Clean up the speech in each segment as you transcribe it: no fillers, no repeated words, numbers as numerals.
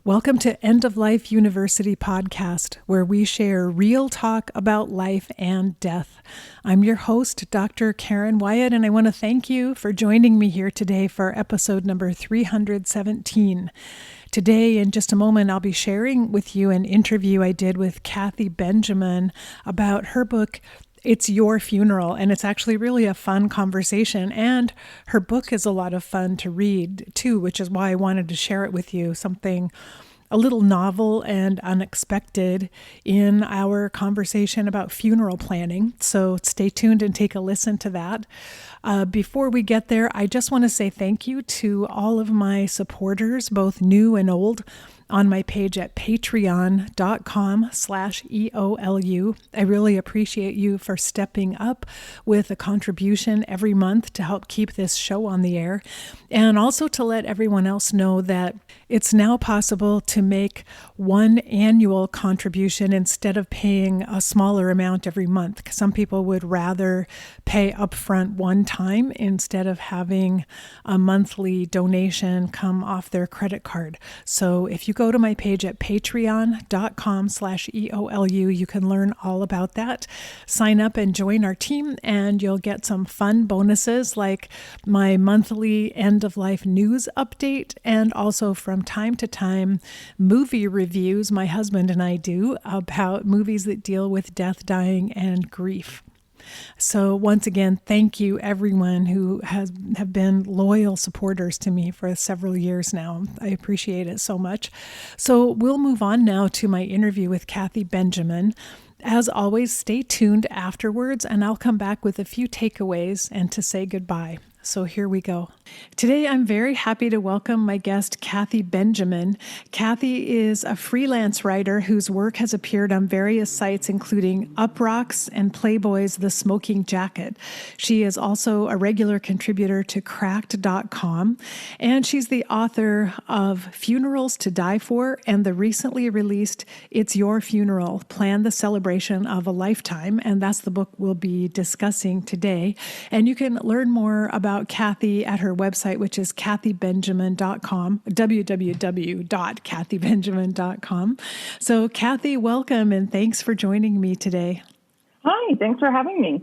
Welcome to End of Life University podcast, where we share real talk about life and death. I'm your host, Dr. Karen Wyatt, and I want to thank you for joining me here today for episode number 317. Today, in just a moment, I'll be sharing with you an interview I did with Kathy Benjamin about her book, It's Your Funeral, and it's actually really a fun conversation, and her book is a lot of fun to read too, which is why I wanted to share it with you, something a little novel and unexpected in our conversation about funeral planning. So stay tuned and take a listen to that. Before we get there, I just want to say thank you to all of my supporters, both new and old, on my page at patreon.com/EOLU. I really appreciate you for stepping up with a contribution every month to help keep this show on the air. And also to let everyone else know that it's now possible to make one annual contribution instead of paying a smaller amount every month. Some people would rather pay upfront one time instead of having a monthly donation come off their credit card. So if you go to my page at patreon.com/EOLU, you can learn all about that. Sign up and join our team, and you'll get some fun bonuses like my monthly end of life news update, and also from time to time movie reviews my husband and I do about movies that deal with death, dying, and grief. So once again, thank you everyone who have been loyal supporters to me for several years now. I appreciate it so much. So we'll move on now to my interview with Kathy Benjamin. As always, stay tuned afterwards, and I'll come back with a few takeaways and to say goodbye. So here we go. Today, I'm very happy to welcome my guest, Kathy Benjamin. Kathy is a freelance writer whose work has appeared on various sites, including Uproxx and Playboy's The Smoking Jacket. She is also a regular contributor to Cracked.com, and she's the author of Funerals to Die For and the recently released It's Your Funeral, Plan the Celebration of a Lifetime, and that's the book we'll be discussing today. And you can learn more about Kathy at her website, which is kathybenjamin.com, www.kathybenjamin.com. So Kathy, welcome, and thanks for joining me today. Hi, thanks for having me.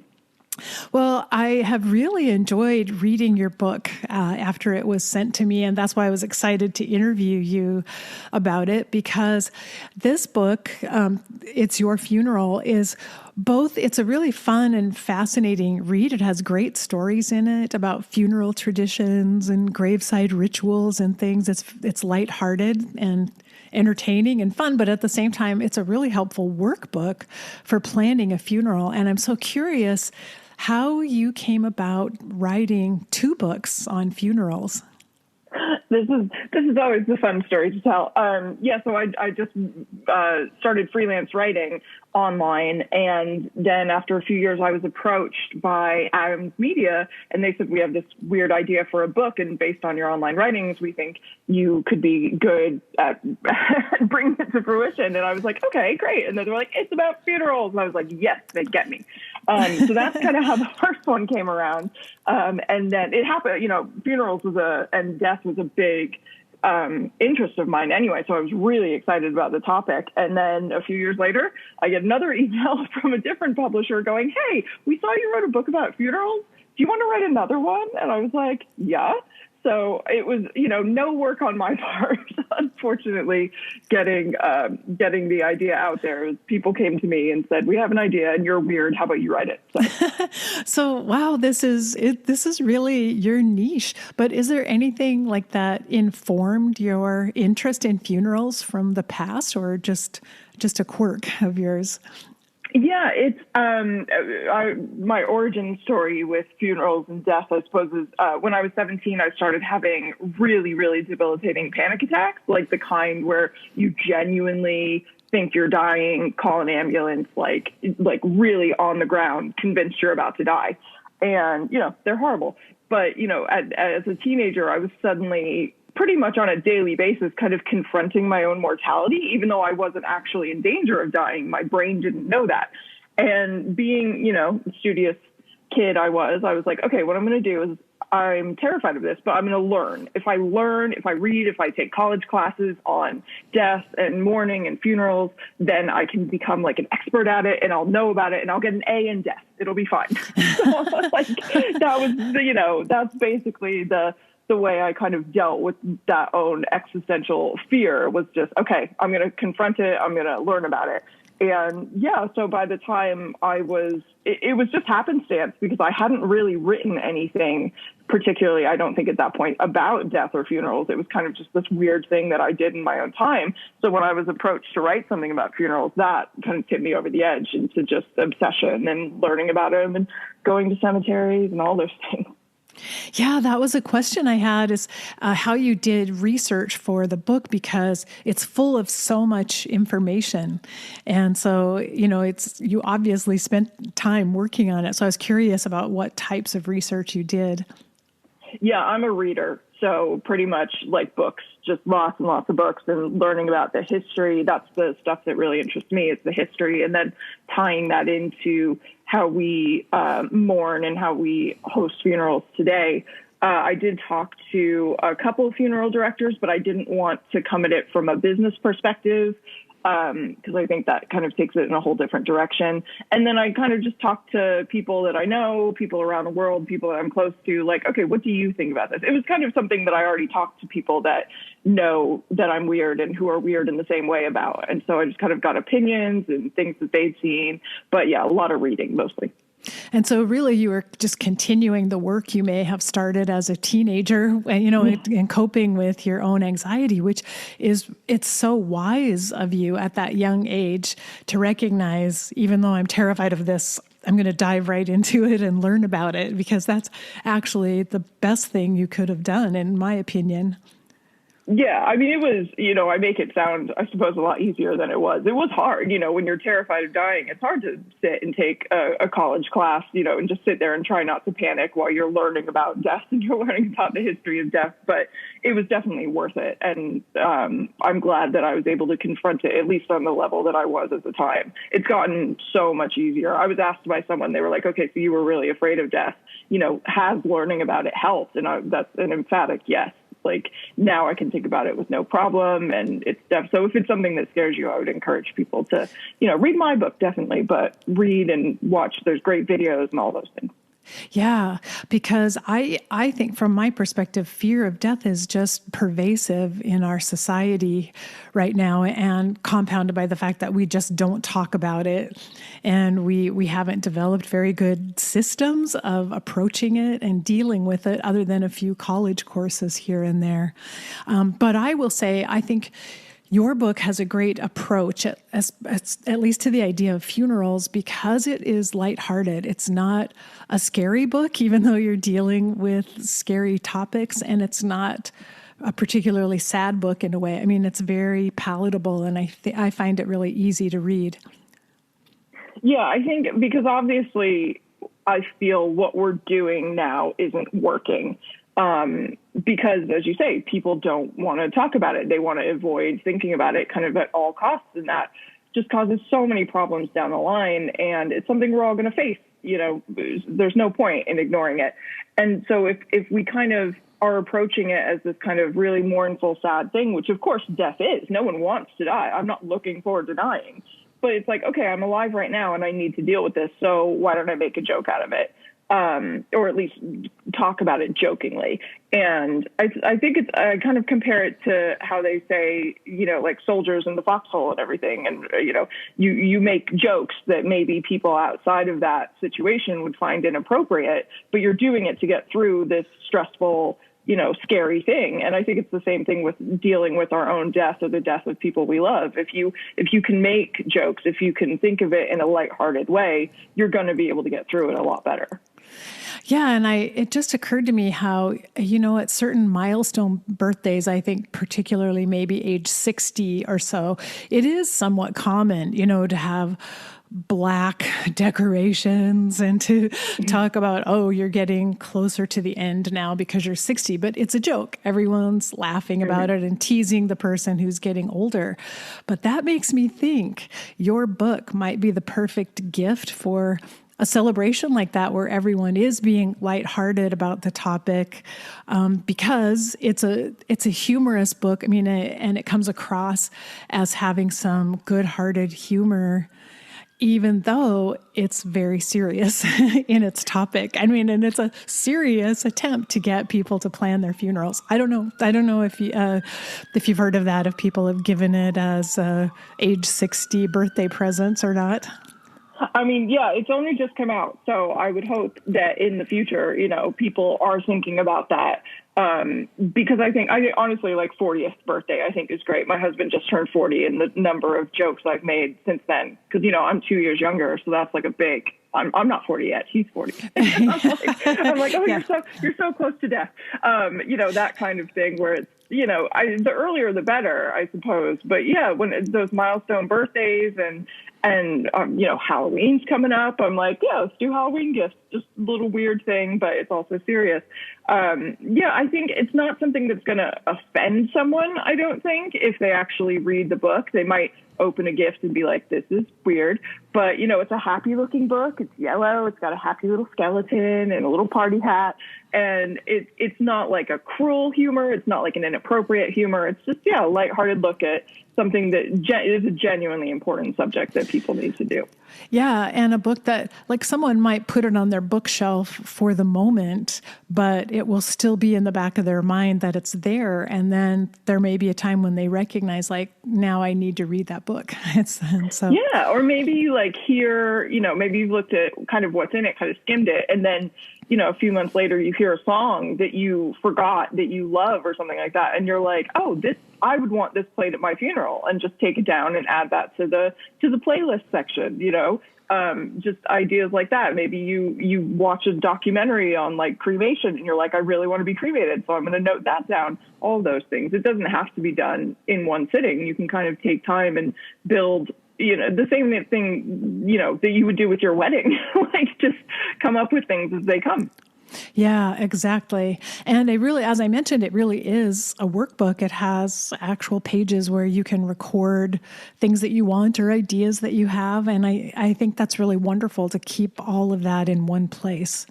Well, I have really enjoyed reading your book after it was sent to me, and that's why I was excited to interview you about it, because this book, It's Your Funeral, is both, it's a really fun and fascinating read. It has great stories in it about funeral traditions and graveside rituals and things. It's lighthearted and entertaining and fun, but at the same time, it's a really helpful workbook for planning a funeral. And I'm so curious how you came about writing two books on funerals. This is always the fun story to tell. So I just started freelance writing online, and then after a few years, I was approached by Adams Media, and they said, we have this weird idea for a book, and based on your online writings, we think you could be good at bringing it to fruition. And I was like, okay, great. And then they were like, it's about funerals. And I was like, yes, they get me. So that's kind of how the first one came around. And then it happened, funerals and death was a big interest of mine anyway. So I was really excited about the topic. And then a few years later, I get another email from a different publisher going, hey, we saw you wrote a book about funerals. Do you want to write another one? And I was like, yeah. So it was, no work on my part, unfortunately, getting the idea out there. People came to me and said, we have an idea and you're weird. How about you write it? So wow, this is really your niche. But is there anything like that informed your interest in funerals from the past, or just a quirk of yours? Yeah, it's my origin story with funerals and death, I suppose, is when I was 17, I started having really, really debilitating panic attacks, like the kind where you genuinely think you're dying, call an ambulance, like really on the ground, convinced you're about to die. And, they're horrible. But, as a teenager, I was suddenly pretty much on a daily basis kind of confronting my own mortality, even though I wasn't actually in danger of dying. My brain didn't know that. And being, studious kid I was like, okay, what I'm going to do is I'm terrified of this, but I'm going to learn. If I read, if I take college classes on death and mourning and funerals, then I can become like an expert at it and I'll know about it and I'll get an A in death. It'll be fine. So, like, that was, that's basically the way I kind of dealt with that own existential fear, was just, okay, I'm going to confront it. I'm going to learn about it. And yeah, so by the time it was just happenstance, because I hadn't really written anything particularly, I don't think at that point, about death or funerals. It was kind of just this weird thing that I did in my own time. So when I was approached to write something about funerals, that kind of tipped me over the edge into just obsession and learning about them and going to cemeteries and all those things. Yeah, that was a question I had, is how you did research for the book, because it's full of so much information. And so, you obviously spent time working on it. So I was curious about what types of research you did. Yeah, I'm a reader. So pretty much like books, just lots and lots of books, and learning about the history. That's the stuff that really interests me, is the history, and then tying that into how we mourn and how we host funerals today. I did talk to a couple of funeral directors, but I didn't want to come at it from a business perspective, because I think that kind of takes it in a whole different direction. And then I kind of just talked to people that I know, people around the world, people that I'm close to, like, okay, what do you think about this? It was kind of something that I already talked to people that know that I'm weird and who are weird in the same way about. And so I just kind of got opinions and things that they'd seen. But yeah, a lot of reading mostly. And so really you were just continuing the work you may have started as a teenager, and coping with your own anxiety, which it's so wise of you at that young age to recognize, even though I'm terrified of this, I'm going to dive right into it and learn about it, because that's actually the best thing you could have done, in my opinion. Yeah, I mean, it was, I make it sound, I suppose, a lot easier than it was. It was hard, when you're terrified of dying. It's hard to sit and take a college class, and just sit there and try not to panic while you're learning about death and you're learning about the history of death. But it was definitely worth it. And I'm glad that I was able to confront it, at least on the level that I was at the time. It's gotten so much easier. I was asked by someone, they were like, okay, so you were really afraid of death. Has learning about it helped? And that's an emphatic yes. Like, now I can think about it with no problem. And so if it's something that scares you, I would encourage people to, read my book, definitely, but read and watch. There's great videos and all those things. Yeah, because I think from my perspective, fear of death is just pervasive in our society right now, and compounded by the fact that we just don't talk about it. And we haven't developed very good systems of approaching it and dealing with it, other than a few college courses here and there. But I will say, I think your book has a great approach, at least to the idea of funerals, because it is lighthearted. It's not a scary book, even though you're dealing with scary topics, and it's not a particularly sad book in a way. I mean, it's very palatable, and I find it really easy to read. Yeah, I think because obviously I feel what we're doing now isn't working. Because, as you say, people don't want to talk about it. They want to avoid thinking about it kind of at all costs. And that just causes so many problems down the line. And it's something we're all going to face. There's no point in ignoring it. And so if we kind of are approaching it as this kind of really mournful, sad thing, which of course death is, no one wants to die. I'm not looking forward to dying. But it's like, okay, I'm alive right now and I need to deal with this. So why don't I make a joke out of it? Or at least talk about it jokingly. And I think I kind of compare it to how they say, like soldiers in the foxhole and everything. And, you make jokes that maybe people outside of that situation would find inappropriate, but you're doing it to get through this stressful, scary thing. And I think it's the same thing with dealing with our own death or the death of people we love. If you can make jokes, if you can think of it in a lighthearted way, you're going to be able to get through it a lot better. Yeah, and it just occurred to me how, at certain milestone birthdays, I think particularly maybe age 60 or so, it is somewhat common, to have black decorations and to talk about, oh, you're getting closer to the end now because you're 60, but it's a joke. Everyone's laughing about it and teasing the person who's getting older. But that makes me think your book might be the perfect gift for a celebration like that where everyone is being lighthearted about the topic, because it's a humorous book. I mean, and it comes across as having some good-hearted humor, even though it's very serious in its topic. I mean, and it's a serious attempt to get people to plan their funerals. I don't know if you've heard of that, if people have given it as age 60 birthday presents or not. I mean, yeah, it's only just come out. So I would hope that in the future, people are thinking about that. Because I honestly, like 40th birthday, I think is great. My husband just turned 40, and the number of jokes I've made since then, because, I'm 2 years younger. So that's like a big, I'm not 40 yet. He's 40. I'm like, oh, yeah. you're so close to death. That kind of thing where it's, the earlier the better, I suppose. But yeah, when those milestone birthdays and Halloween's coming up, I'm like, yeah, let's do Halloween gifts. Just a little weird thing, but it's also serious. I think it's not something that's going to offend someone. I don't think if they actually read the book, they might open a gift and be like, this is weird. But, it's a happy looking book. It's yellow. It's got a happy little skeleton and a little party hat. And it's not like a cruel humor. It's not like an inappropriate humor. It's just, a lighthearted look at something that is a genuinely important subject that people need to do. Yeah, and a book that, like, someone might put it on their bookshelf for the moment, but it will still be in the back of their mind that it's there. And then there may be a time when they recognize, like, now I need to read that book. Yeah, or maybe you hear, maybe you've looked at kind of what's in it, kind of skimmed it, and then, a few months later you hear a song that you forgot that you love or something like that, and you're like, oh, I would want this played at my funeral, and just take it down and add that to the playlist section, just ideas like that. Maybe you watch a documentary on like cremation and you're like, I really want to be cremated, so I'm going to note that down. All those things. It doesn't have to be done in one sitting. You can kind of take time and build, the same thing, that you would do with your wedding, like just come up with things as they come. Yeah, exactly. And as I mentioned, it really is a workbook. It has actual pages where you can record things that you want or ideas that you have. And I think that's really wonderful to keep all of that in one place.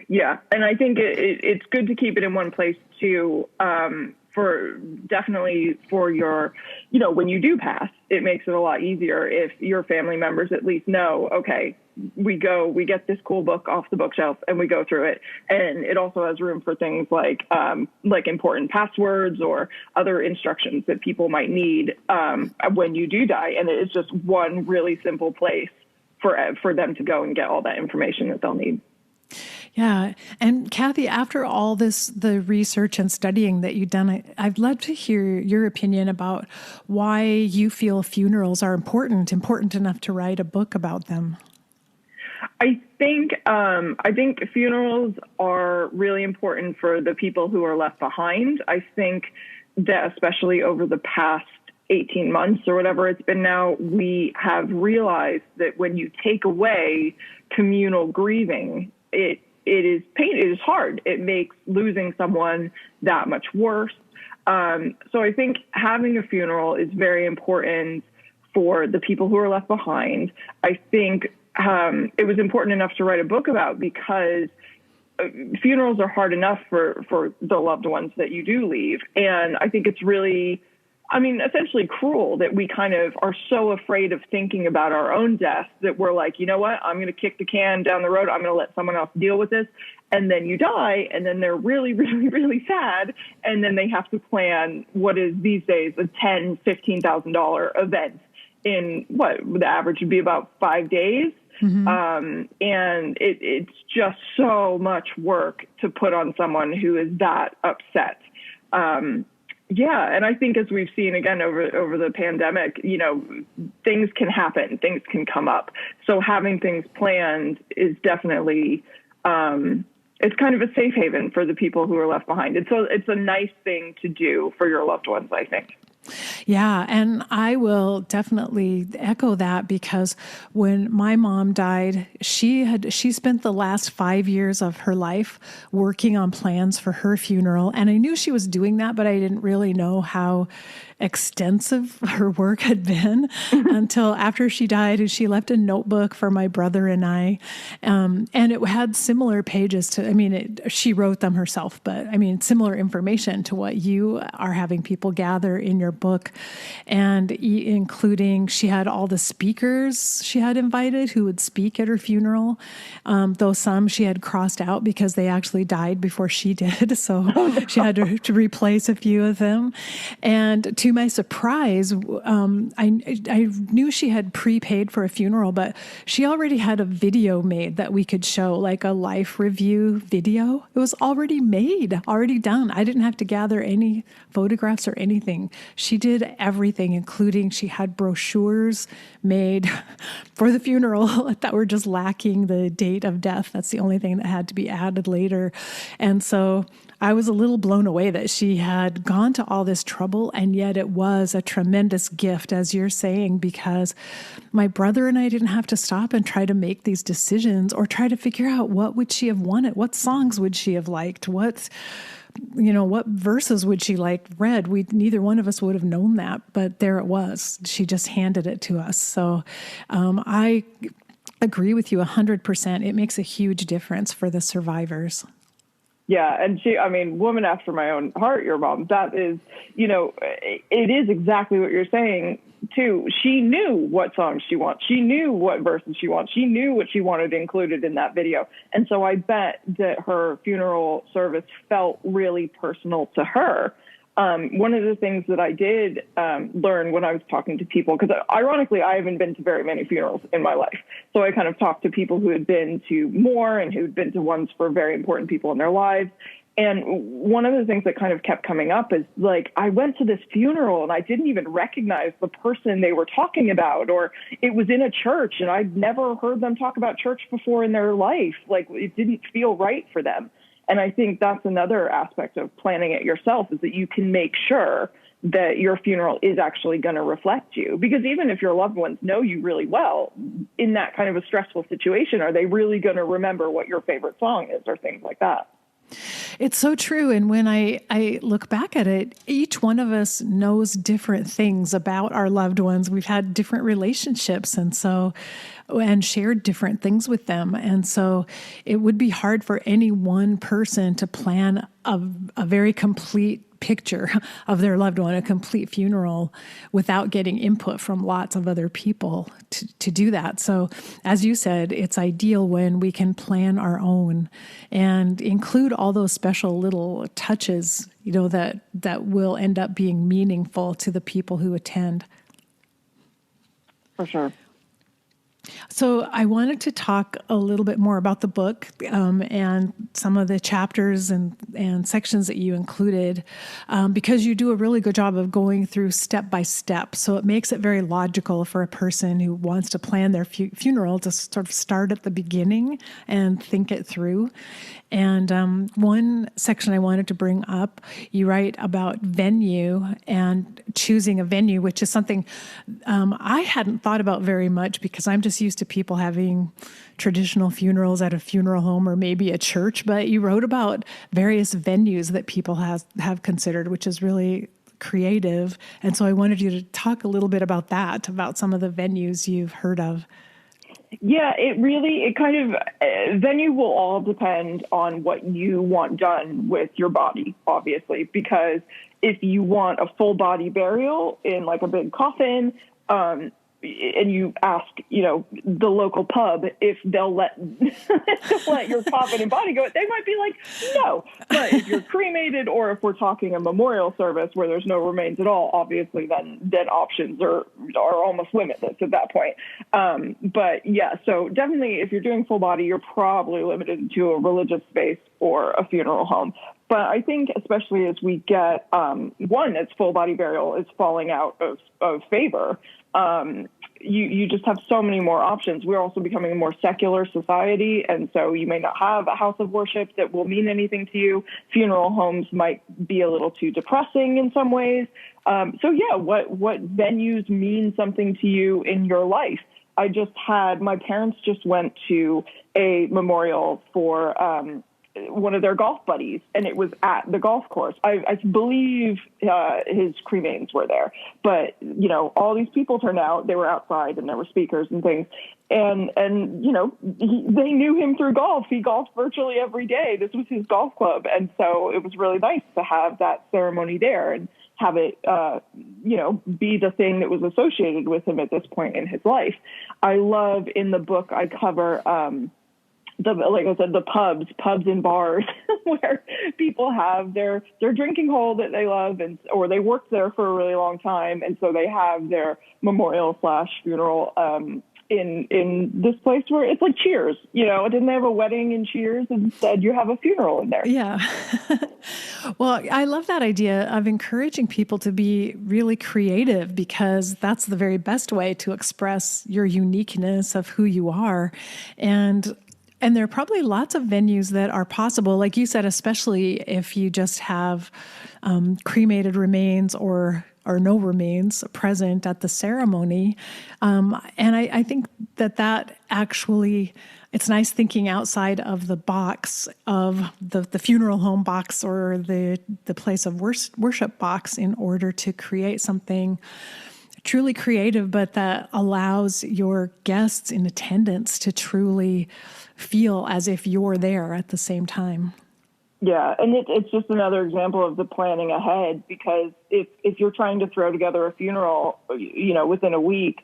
Yeah. And I think it's good to keep it in one place too, for your, when you do pass, it makes it a lot easier if your family members at least know, okay, we get this cool book off the bookshelf and we go through it. And it also has room for things like important passwords or other instructions that people might need when you do die. And it's just one really simple place for them to go and get all that information that they'll need. Yeah. And Kathy, after all the research and studying that you've done, I'd love to hear your opinion about why you feel funerals are important enough to write a book about them. I think funerals are really important for the people who are left behind. I think that especially over the past 18 months or whatever it's been now, we have realized that when you take away communal grieving, it is pain. It is hard. It makes losing someone that much worse. So I think having a funeral is very important for the people who are left behind. I think it was important enough to write a book about because funerals are hard enough for the loved ones that you do leave. And I think it's really, essentially cruel that we kind of are so afraid of thinking about our own death that we're like, you know what, I'm going to kick the can down the road. I'm going to let someone else deal with this. And then you die, and then they're really, really, really sad. And then they have to plan what is these days a $10,000, $15,000 event in what the average would be about 5 days. Mm-hmm. And it's just so much work to put on someone who is that upset. And I think as we've seen again over the pandemic, things can happen, things can come up. So having things planned is definitely, it's kind of a safe haven for the people who are left behind. It's a nice thing to do for your loved ones, I think. Yeah, and I will definitely echo that because when my mom died, she spent the last 5 years of her life working on plans for her funeral, and I knew she was doing that, but I didn't really know how extensive her work had been until after she died, and she left a notebook for my brother and I, and it had similar pages to. I mean, she wrote them herself, but I mean, similar information to what you are having people gather in your book, and including she had all the speakers she had invited who would speak at her funeral, though some she had crossed out because they actually died before she did, so she had to replace a few of them. And to my surprise, I knew she had prepaid for a funeral, but she already had a video made that we could show, like a life review video. It was already made, already done. I didn't have to gather any photographs or anything. She did everything, including she had brochures made for the funeral that were just lacking the date of death. That's the only thing that had to be added later. And so I was a little blown away that she had gone to all this trouble, and yet it was a tremendous gift, as you're saying, because my brother and I didn't have to stop and try to make these decisions or try to figure out what would she have wanted, what songs would she have liked, what verses would she like read. Neither one of us would have known that, but there it was. She just handed it to us. So I agree with you 100%. It makes a huge difference for the survivors. Yeah. And woman after my own heart, your mom, that is, it is exactly what you're saying too. She knew what songs she wants. She knew what verses she wants. She knew what she wanted included in that video. And so I bet that her funeral service felt really personal to her. One of the things that I did learn when I was talking to people, because ironically, I haven't been to very many funerals in my life. So I kind of talked to people who had been to more and who'd been to ones for very important people in their lives. And one of the things that kind of kept coming up is like, I went to this funeral and I didn't even recognize the person they were talking about, or it was in a church and I'd never heard them talk about church before in their life. Like, it didn't feel right for them. And I think that's another aspect of planning it yourself, is that you can make sure that your funeral is actually going to reflect you. Because even if your loved ones know you really well, in that kind of a stressful situation, are they really going to remember what your favorite song is or things like that? It's so true. And when I look back at it, each one of us knows different things about our loved ones. We've had different relationships and shared different things with them. And so it would be hard for any one person to plan a very complete picture of their loved one, a complete funeral, without getting input from lots of other people to do that. So as you said, it's ideal when we can plan our own and include all those special little touches, that will end up being meaningful to the people who attend. For sure. So I wanted to talk a little bit more about the book and some of the chapters and sections that you included, because you do a really good job of going through step by step. So it makes it very logical for a person who wants to plan their funeral to sort of start at the beginning and think it through. And one section I wanted to bring up, you write about venue and choosing a venue, which is something I hadn't thought about very much because I'm just used to people having traditional funerals at a funeral home or maybe a church. But you wrote about various venues that people have considered, which is really creative. And so I wanted you to talk a little bit about that, about some of the venues you've heard of. Yeah, venue will all depend on what you want done with your body, obviously, because if you want a full body burial in like a big coffin, and you ask, the local pub if they'll let your coffin and body go, they might be like, no. But if you're cremated, or if we're talking a memorial service where there's no remains at all, obviously then options are almost limitless at that point. But yeah, so definitely if you're doing full body, you're probably limited to a religious space or a funeral home. But I think especially as we get, it's full body burial is falling out of favor. you just have so many more options. We're also becoming a more secular society, and so you may not have a house of worship that will mean anything to you. Funeral homes might be a little too depressing in some ways. So yeah, what venues mean something to you in your life? My parents just went to a memorial for one of their golf buddies, and it was at the golf course. I believe his cremains were there, but all these people turned out. They were outside, and there were speakers and things, and they knew him through golf. He golfed virtually every day. This was his golf club, and so it was really nice to have that ceremony there and have it, be the thing that was associated with him at this point in his life. I love in the book I cover. Like I said, the pubs and bars where people have their drinking hole that they love, or they worked there for a really long time, and so they have their memorial / funeral in this place where it's like Cheers. Didn't they have a wedding in Cheers? Instead, you have a funeral in there. Yeah. Well, I love that idea of encouraging people to be really creative, because that's the very best way to express your uniqueness of who you are. And there are probably lots of venues that are possible, like you said, especially if you just have cremated remains or no remains present at the ceremony. And I think that actually, it's nice thinking outside of the box of the funeral home box or the place of worship box in order to create something truly creative, but that allows your guests in attendance to truly feel as if you're there at the same time. Yeah, and it's just another example of the planning ahead, because if you're trying to throw together a funeral, within a week,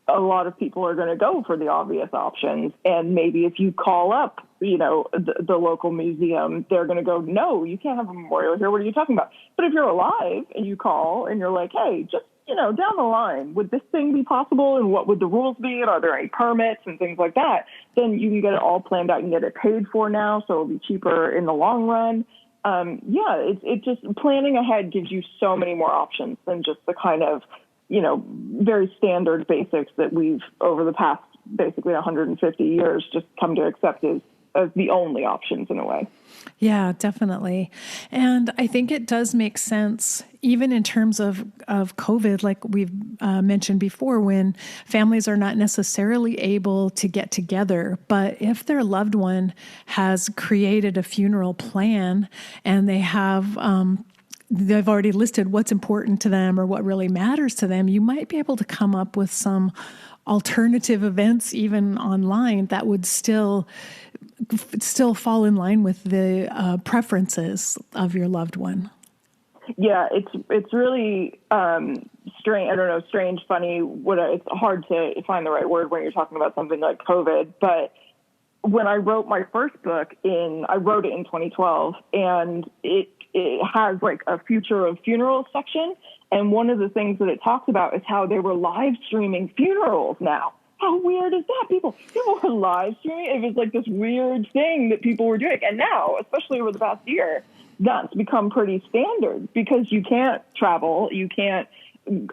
a lot of people are going to go for the obvious options. And maybe if you call up, the local museum, they're going to go, no, you can't have a memorial here. What are you talking about? But if you're alive and you call and you're like, hey, just down the line, would this thing be possible, and what would the rules be, and are there any permits and things like that? Then you can get it all planned out and get it paid for now, so it'll be cheaper in the long run. It just planning ahead gives you so many more options than just the kind of, very standard basics that we've over the past basically 150 years just come to accept as the only options in a way. Yeah, definitely. And I think it does make sense, even in terms of COVID, like we've mentioned before, when families are not necessarily able to get together, but if their loved one has created a funeral plan and they have they've already listed what's important to them or what really matters to them, you might be able to come up with some alternative events, even online, that would still fall in line with the preferences of your loved one. Yeah, it's really strange. I don't know, strange, funny. It's hard to find the right word when you're talking about something like COVID. But when I wrote my first book I wrote it in 2012, and it has like a future of funerals section. And one of the things that it talks about is how they were live streaming funerals now. How weird is that? People were live streaming. It was like this weird thing that people were doing. And now, especially over the past year, that's become pretty standard, because you can't travel. You can't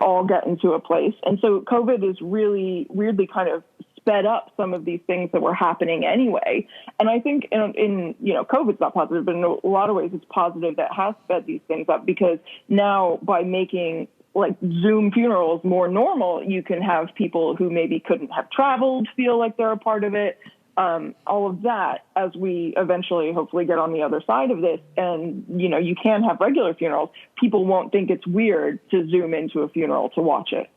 all get into a place. And so COVID is really weirdly kind of sped up some of these things that were happening anyway. And I think in COVID's not positive, but in a lot of ways it's positive that has sped these things up, because now by making like Zoom funerals more normal, you can have people who maybe couldn't have traveled feel like they're a part of it. All of that, as we eventually hopefully get on the other side of this, and you can have regular funerals, people won't think it's weird to Zoom into a funeral to watch it.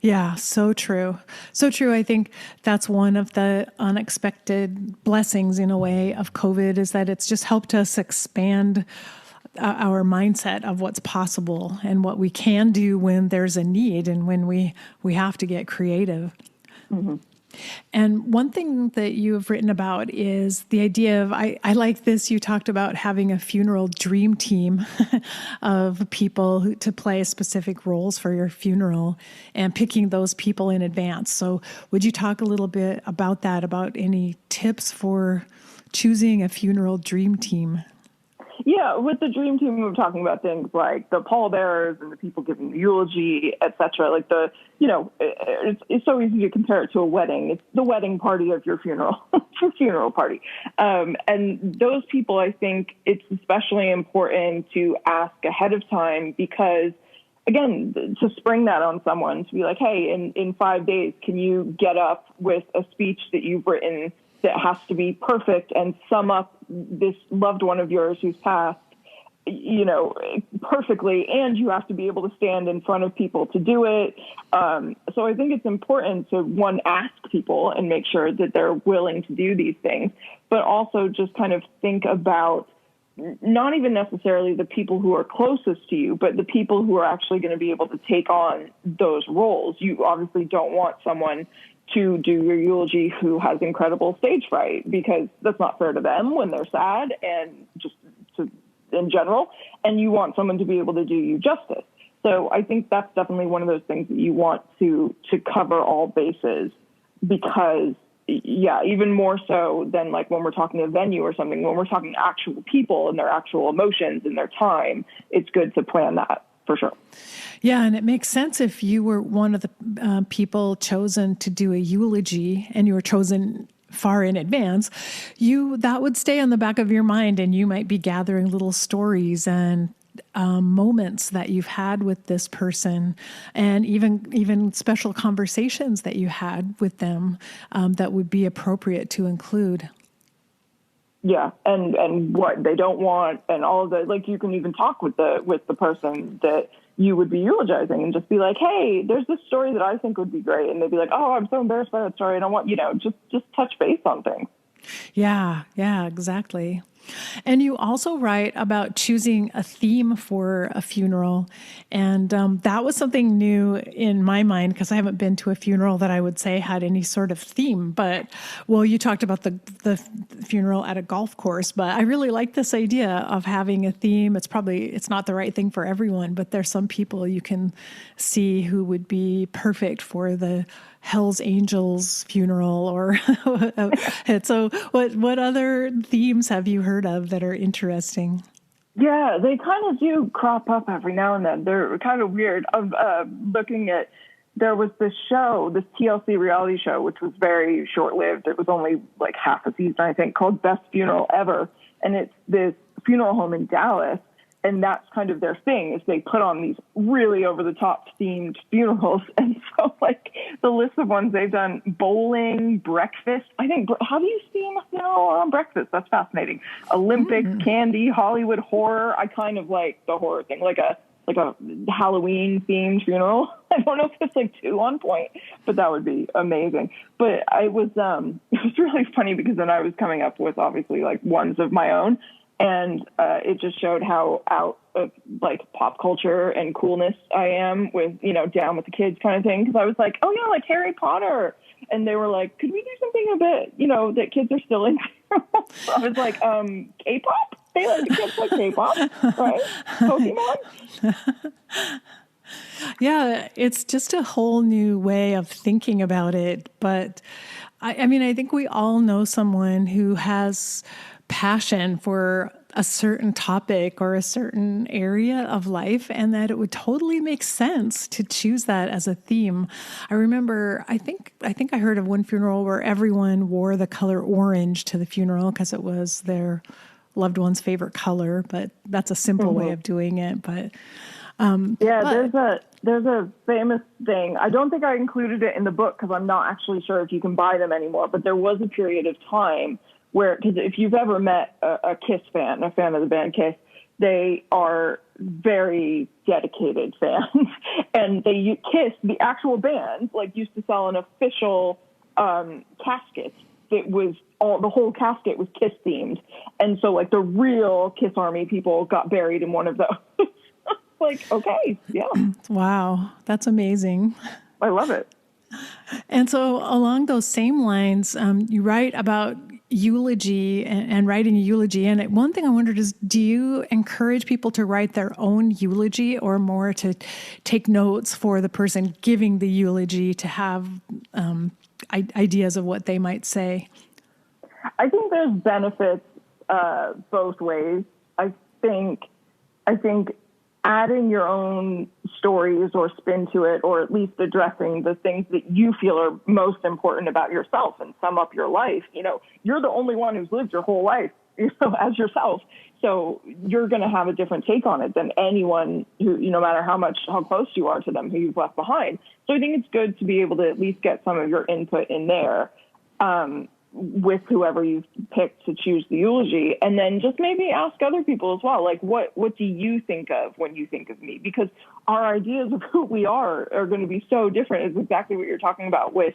Yeah, so true. So true. I think that's one of the unexpected blessings in a way of COVID, is that it's just helped us expand our mindset of what's possible and what we can do when there's a need and when we have to get creative. Mm-hmm. And one thing that you have written about is the idea of, I like this, you talked about having a funeral dream team of people to play specific roles for your funeral and picking those people in advance. So would you talk a little bit about that, about any tips for choosing a funeral dream team? Yeah, with the dream team, we were talking about things like the pallbearers and the people giving the eulogy, etc. Like it's so easy to compare it to a wedding. It's the wedding party of your funeral, your funeral party. And those people, I think it's especially important to ask ahead of time because, again, to spring that on someone, to be like, hey, in 5 days, can you get up with a speech that you've written that has to be perfect and sum up this loved one of yours who's passed, perfectly, and you have to be able to stand in front of people to do it. So I think it's important to, one, ask people and make sure that they're willing to do these things, but also just kind of think about not even necessarily the people who are closest to you, but the people who are actually going to be able to take on those roles. You obviously don't want someone to do your eulogy who has incredible stage fright, because that's not fair to them when they're sad and just in general. And you want someone to be able to do you justice. So I think that's definitely one of those things that you want to cover all bases, because even more so than like when we're talking a venue or something, when we're talking actual people and their actual emotions and their time, it's good to plan that for sure. Yeah, and it makes sense if you were one of the people chosen to do a eulogy and you were chosen far in advance, that would stay on the back of your mind, and you might be gathering little stories and moments that you've had with this person, and even special conversations that you had with them that would be appropriate to include. Yeah, and what they don't want, and all of the, like, you can even talk with the person that you would be eulogizing and just be like, hey, there's this story that I think would be great, and they'd be like, oh, I'm so embarrassed by that story, and I want just touch base on things. Yeah, exactly. And you also write about choosing a theme for a funeral. And that was something new in my mind, because I haven't been to a funeral that I would say had any sort of theme. But, well, you talked about the funeral at a golf course, but I really like this idea of having a theme. It's not the right thing for everyone, but there's some people you can see who would be perfect for the Hell's Angels funeral, or so what other themes have you heard of that are interesting? Yeah, they kind of do crop up every now and then. They're kind of weird. Looking at, there was this show, this TLC reality show, which was very short-lived. It was only like half a season, I think, called Best Funeral Ever. And it's this funeral home in Dallas. And that's kind of their thing, is they put on these really over-the-top themed funerals. And so, like, the list of ones they've done: bowling, breakfast. I think, have you seen a funeral on breakfast? That's fascinating. Olympics, candy, Hollywood horror. I kind of like the horror thing, like a Halloween-themed funeral. I don't know if it's like too on point, but that would be amazing. But it was really funny, because then I was coming up with, obviously, like, ones of my own. And it just showed how out of, like, pop culture and coolness I am with, down with the kids kind of thing. Because I was like, oh, yeah, like Harry Potter. And they were like, could we do something a bit, that kids are still into? So I was like, K-pop? They like, the kids like K-pop, right? Pokemon? Yeah, it's just a whole new way of thinking about it. But I mean, I think we all know someone who has passion for a certain topic or a certain area of life, and that it would totally make sense to choose that as a theme. I remember, I think I heard of one funeral where everyone wore the color orange to the funeral because it was their loved one's favorite color, but that's a simple way of doing it. But there's a famous thing. I don't think I included it in the book because I'm not actually sure if you can buy them anymore, but there was a period of time where, because if you've ever met a Kiss fan, a fan of the band Kiss, they are very dedicated fans. And Kiss, the actual band, like, used to sell an official casket that was the whole casket was Kiss themed. And so, like, the real Kiss Army people got buried in one of those. Like, okay, yeah. Wow, that's amazing. I love it. And so along those same lines, you write about eulogy and writing a eulogy. And one thing I wondered is, do you encourage people to write their own eulogy, or more to take notes for the person giving the eulogy to have ideas of what they might say? I think there's benefits both ways. I think adding your own stories or spin to it, or at least addressing the things that you feel are most important about yourself and sum up your life. You're the only one who's lived your whole life, as yourself. So you're going to have a different take on it than anyone who, no matter how close you are to them, who you've left behind. So I think it's good to be able to at least get some of your input in there, with whoever you've picked to choose the eulogy, and then just maybe ask other people as well, like, what do you think of when you think of me? Because our ideas of who we are going to be so different. It's exactly what you're talking about with,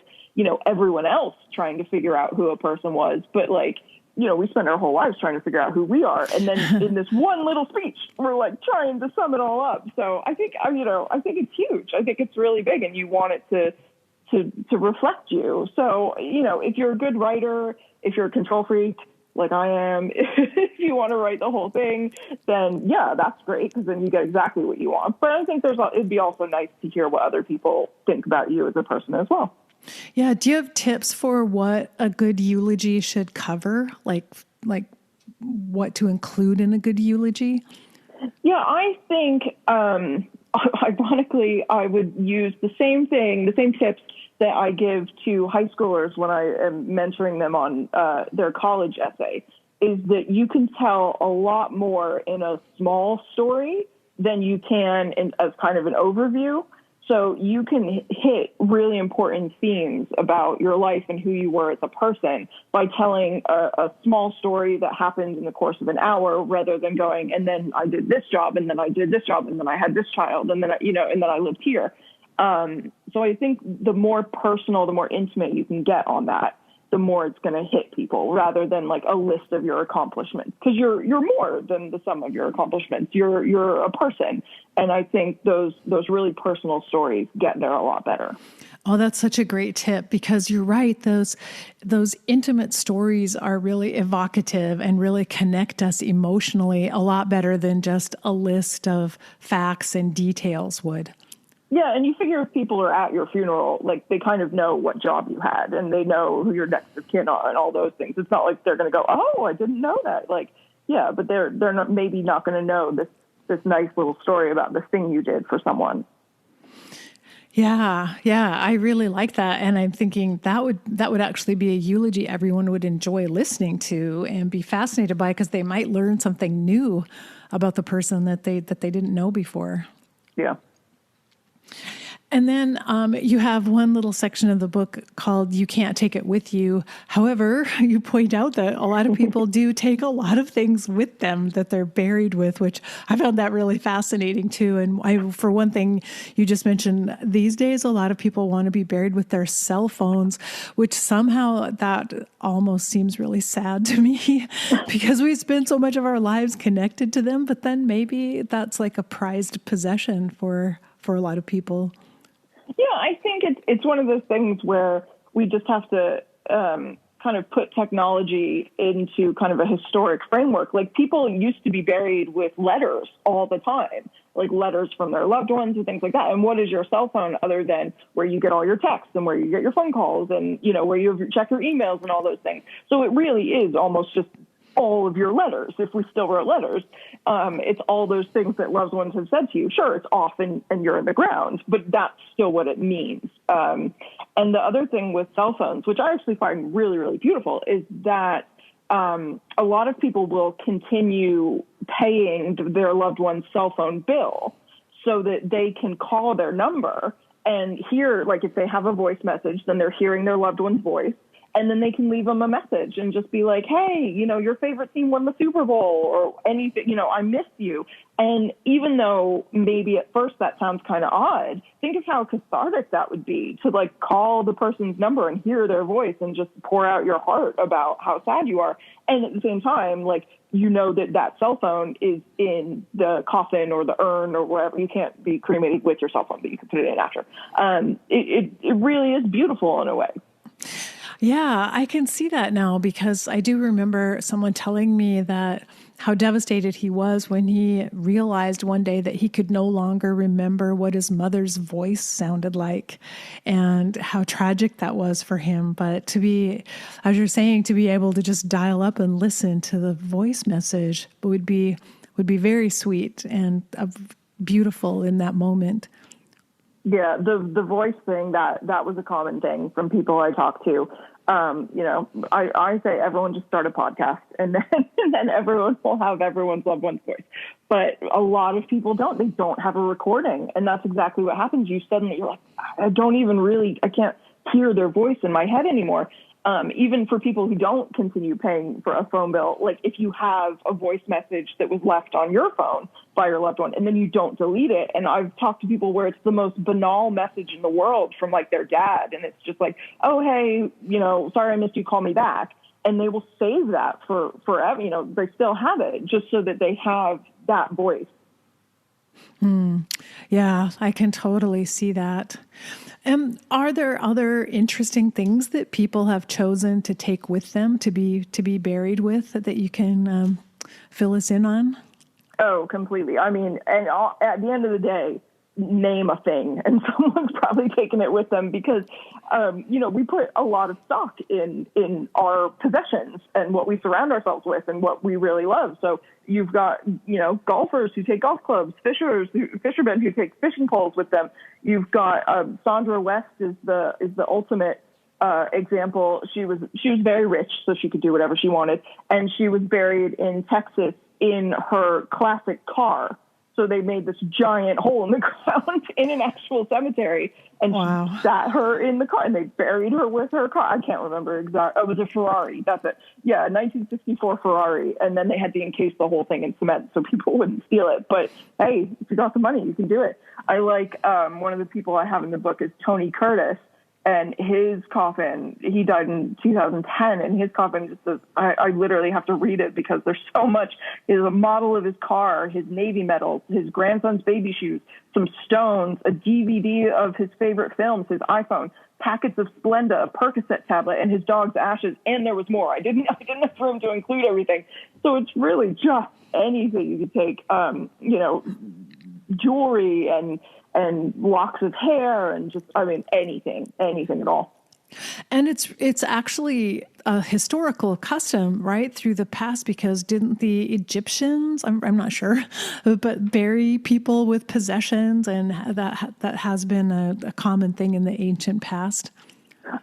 everyone else trying to figure out who a person was. But we spend our whole lives trying to figure out who we are. And then in this one little speech, we're trying to sum it all up. So I think it's huge. I think it's really big, and you want it to reflect you. So, if you're a good writer, if you're a control freak like I am, if you want to write the whole thing, then yeah, that's great, because then you get exactly what you want. But I think it'd be also nice to hear what other people think about you as a person as well. Yeah. Do you have tips for what a good eulogy should cover? Like what to include in a good eulogy? Yeah, I think, ironically, I would use the same tips that I give to high schoolers when I am mentoring them on their college essay, is that you can tell a lot more in a small story than you can as kind of an overview. So you can hit really important themes about your life and who you were as a person by telling a small story that happened in the course of an hour, rather than going, and then I did this job, and then I did this job, and then I had this child, and then and then I lived here. So I think the more personal, the more intimate you can get on that, the more it's going to hit people, rather than a list of your accomplishments, because you're more than the sum of your accomplishments. You're a person. And I think those really personal stories get there a lot better. Oh, that's such a great tip, because you're right. Those intimate stories are really evocative and really connect us emotionally a lot better than just a list of facts and details would. Yeah, and you figure if people are at your funeral, they kind of know what job you had, and they know who your next of kin are and all those things. It's not like they're going to go, oh, I didn't know that. Yeah, but they're not going to know this nice little story about this thing you did for someone. Yeah, I really like that, and I'm thinking that would actually be a eulogy everyone would enjoy listening to and be fascinated by, because they might learn something new about the person that they didn't know before. Yeah. And then you have one little section of the book called You Can't Take It With You. However, you point out that a lot of people do take a lot of things with them that they're buried with, which I found that really fascinating too. And for one thing, you just mentioned these days, a lot of people want to be buried with their cell phones, which somehow that almost seems really sad to me because we spend so much of our lives connected to them, but then maybe that's like a prized possession for a lot of people. Yeah, I think it's one of those things where we just have to kind of put technology into kind of a historic framework. People used to be buried with letters all the time, letters from their loved ones and things like that. And what is your cell phone other than where you get all your texts and where you get your phone calls and, where you check your emails and all those things. So it really is almost just all of your letters, if we still wrote letters. It's all those things that loved ones have said to you. Sure, it's off and you're in the ground, but that's still what it means. And the other thing with cell phones, which I actually find really, really beautiful, is that a lot of people will continue paying their loved one's cell phone bill so that they can call their number and hear, if they have a voice message, then they're hearing their loved one's voice. And then they can leave them a message and just be like, hey, your favorite team won the Super Bowl or anything, I missed you. And even though maybe at first that sounds kind of odd, think of how cathartic that would be to call the person's number and hear their voice and just pour out your heart about how sad you are. And at the same time, that cell phone is in the coffin or the urn or wherever. You can't be cremated with your cell phone, but you can put it in after. It really is beautiful in a way. Yeah, I can see that now, because I do remember someone telling me that how devastated he was when he realized one day that he could no longer remember what his mother's voice sounded like, and how tragic that was for him. But to be, as you're saying, to be able to just dial up and listen to the voice message would be would be very sweet and beautiful in that moment. Yeah, the voice thing, that was a common thing from people I talk to. I say everyone just start a podcast and then everyone will have everyone's loved one's voice. But a lot of people don't. They don't have a recording. And that's exactly what happens. You're like, I can't hear their voice in my head anymore. Even for people who don't continue paying for a phone bill, like if you have a voice message that was left on your phone by your loved one and then you don't delete it. And I've talked to people where it's the most banal message in the world from like their dad. And it's just like, oh, hey, sorry I missed you, call me back. And they will save that for forever. They still have it just so that they have that voice. Yeah, I can totally see that. Are there other interesting things that people have chosen to take with them to be buried with that you can fill us in on? Oh, completely. I mean, and at the end of the day, name a thing, and someone's probably taken it with them because, we put a lot of stock in our possessions and what we surround ourselves with and what we really love. So you've got, golfers who take golf clubs, fishermen who take fishing poles with them. You've got Sandra West is the ultimate example. She was very rich, so she could do whatever she wanted, and she was buried in Texas in her classic car. So they made this giant hole in the ground in an actual cemetery and sat her in the car and they buried her with her car. I can't remember exactly. It was a Ferrari. That's it. Yeah, 1964 Ferrari. And then they had to encase the whole thing in cement so people wouldn't steal it. But hey, if you got the money, you can do it. I like one of the people I have in the book is Tony Curtis. And his coffin, he died in 2010, and his coffin just says, I literally have to read it because there's so much. There's a model of his car, his Navy medals, his grandson's baby shoes, some stones, a DVD of his favorite films, his iPhone, packets of Splenda, a Percocet tablet, and his dog's ashes. And there was more. I didn't have room to include everything. So it's really just anything you could take, jewelry and locks of hair and just, anything at all. And it's actually a historical custom, right, through the past, because didn't the Egyptians, I'm not sure, but bury people with possessions, and that has been a common thing in the ancient past?